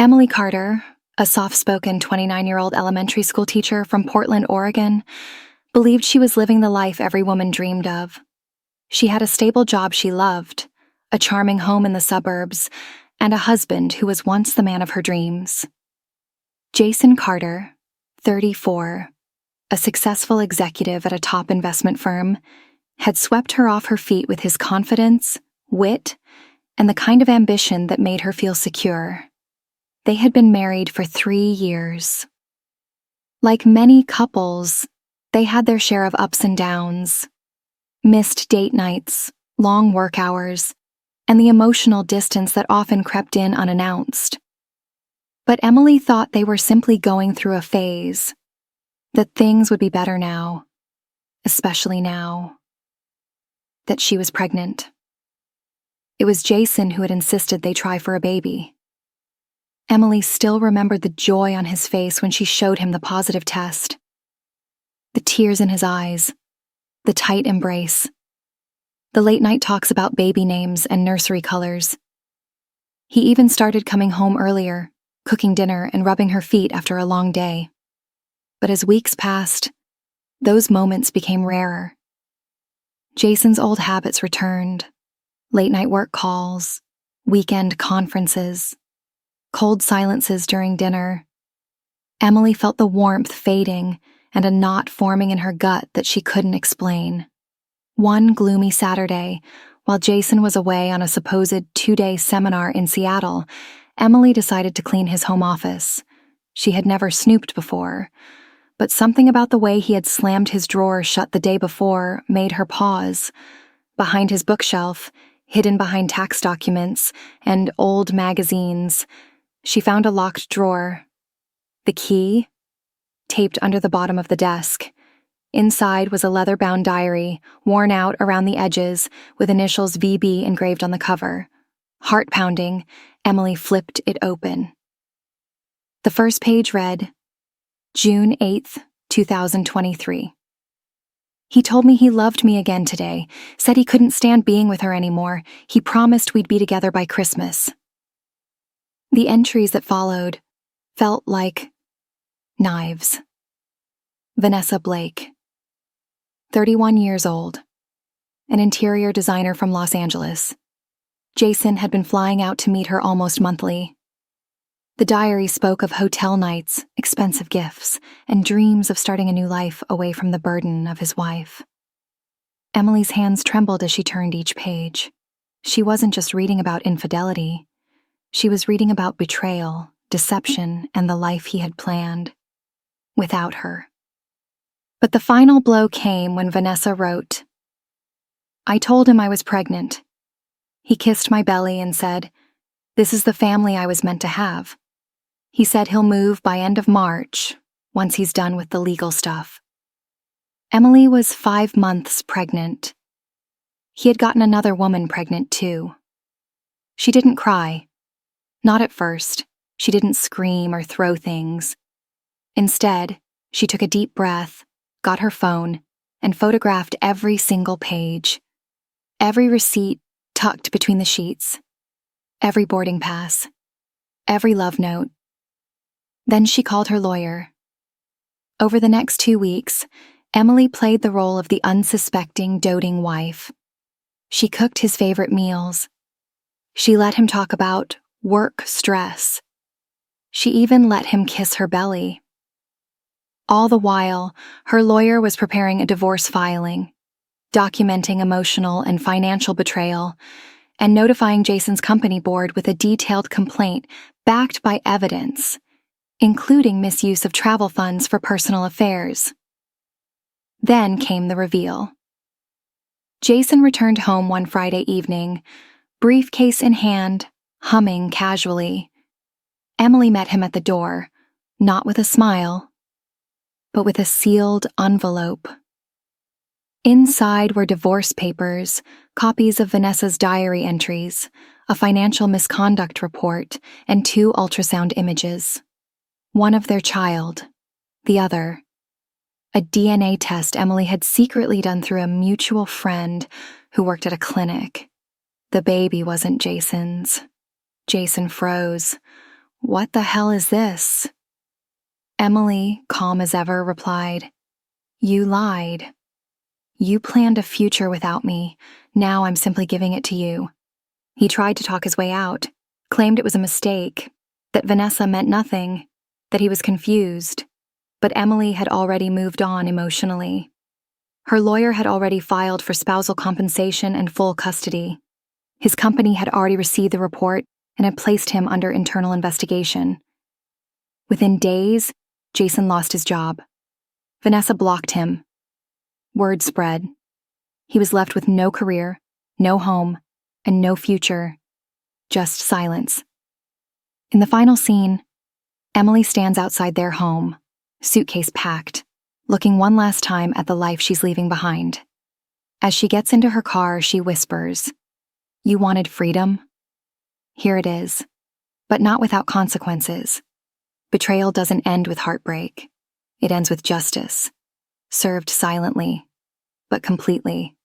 Emily Carter, a soft-spoken 29-year-old elementary school teacher from Portland, Oregon, believed she was living the life every woman dreamed of. She had a stable job she loved, a charming home in the suburbs, and a husband who was once the man of her dreams. Jason Carter, 34, a successful executive at a top investment firm, had swept her off her feet with his confidence, wit, and the kind of ambition that made her feel secure. They had been married for 3 years. Like many couples, they had their share of ups and downs, missed date nights, long work hours, and the emotional distance that often crept in unannounced. But Emily thought they were simply going through a phase, that things would be better now, especially now that she was pregnant. It was Jason who had insisted they try for a baby. Emily still remembered the joy on his face when she showed him the positive test. The tears in his eyes, the tight embrace, the late-night talks about baby names and nursery colors. He even started coming home earlier, cooking dinner and rubbing her feet after a long day. But as weeks passed, those moments became rarer. Jason's old habits returned: late-night work calls, weekend conferences, cold silences during dinner. Emily felt the warmth fading and a knot forming in her gut that she couldn't explain. One gloomy Saturday, while Jason was away on a supposed 2-day seminar in Seattle, Emily decided to clean his home office. She had never snooped before, but something about the way he had slammed his drawer shut the day before made her pause. Behind his bookshelf, hidden behind tax documents and old magazines, she found a locked drawer. The key, taped under the bottom of the desk. Inside was a leather-bound diary, worn out around the edges, with initials VB engraved on the cover. Heart-pounding, Emily flipped it open. The first page read, June 8th, 2023. He told me he loved me again today, said he couldn't stand being with her anymore. He promised we'd be together by Christmas. The entries that followed felt like knives. Vanessa Blake, 31 years old, an interior designer from Los Angeles. Jason had been flying out to meet her almost monthly. The diary spoke of hotel nights, expensive gifts, and dreams of starting a new life away from the burden of his wife. Emily's hands trembled as she turned each page. She wasn't just reading about infidelity. She was reading about betrayal, deception, and the life he had planned without her. But the final blow came when Vanessa wrote, I told him I was pregnant. He kissed my belly and said, this is the family I was meant to have. He said he'll move by end of March, once he's done with the legal stuff. Emily was 5 months pregnant. He had gotten another woman pregnant too. She didn't cry. Not at first. She didn't scream or throw things. Instead, she took a deep breath, got her phone, and photographed every single page. Every receipt tucked between the sheets. Every boarding pass. Every love note. Then she called her lawyer. Over the next 2 weeks, Emily played the role of the unsuspecting, doting wife. She cooked his favorite meals. She let him talk about work stress. She even let him kiss her belly. All the while, her lawyer was preparing a divorce filing, documenting emotional and financial betrayal, and notifying Jason's company board with a detailed complaint backed by evidence, including misuse of travel funds for personal affairs. Then came the reveal. Jason returned home one Friday evening, briefcase in hand, humming casually. Emily met him at the door, not with a smile, but with a sealed envelope. Inside were divorce papers, copies of Vanessa's diary entries, a financial misconduct report, and 2 ultrasound images. One of their child, the other, a DNA test Emily had secretly done through a mutual friend who worked at a clinic. The baby wasn't Jason's. Jason froze. "What the hell is this?" Emily, calm as ever, replied, "You lied. You planned a future without me. Now I'm simply giving it to you." He tried to talk his way out, claimed it was a mistake, that Vanessa meant nothing, that he was confused. But Emily had already moved on emotionally. Her lawyer had already filed for spousal compensation and full custody. His company had already received the report and had placed him under internal investigation. Within days, Jason lost his job. Vanessa blocked him. Word spread. He was left with no career, no home, and no future. Just silence. In the final scene, Emily stands outside their home, suitcase packed, looking one last time at the life she's leaving behind. As she gets into her car, she whispers, "You wanted freedom? Here it is, but not without consequences." Betrayal doesn't end with heartbreak. It ends with justice, served silently, but completely.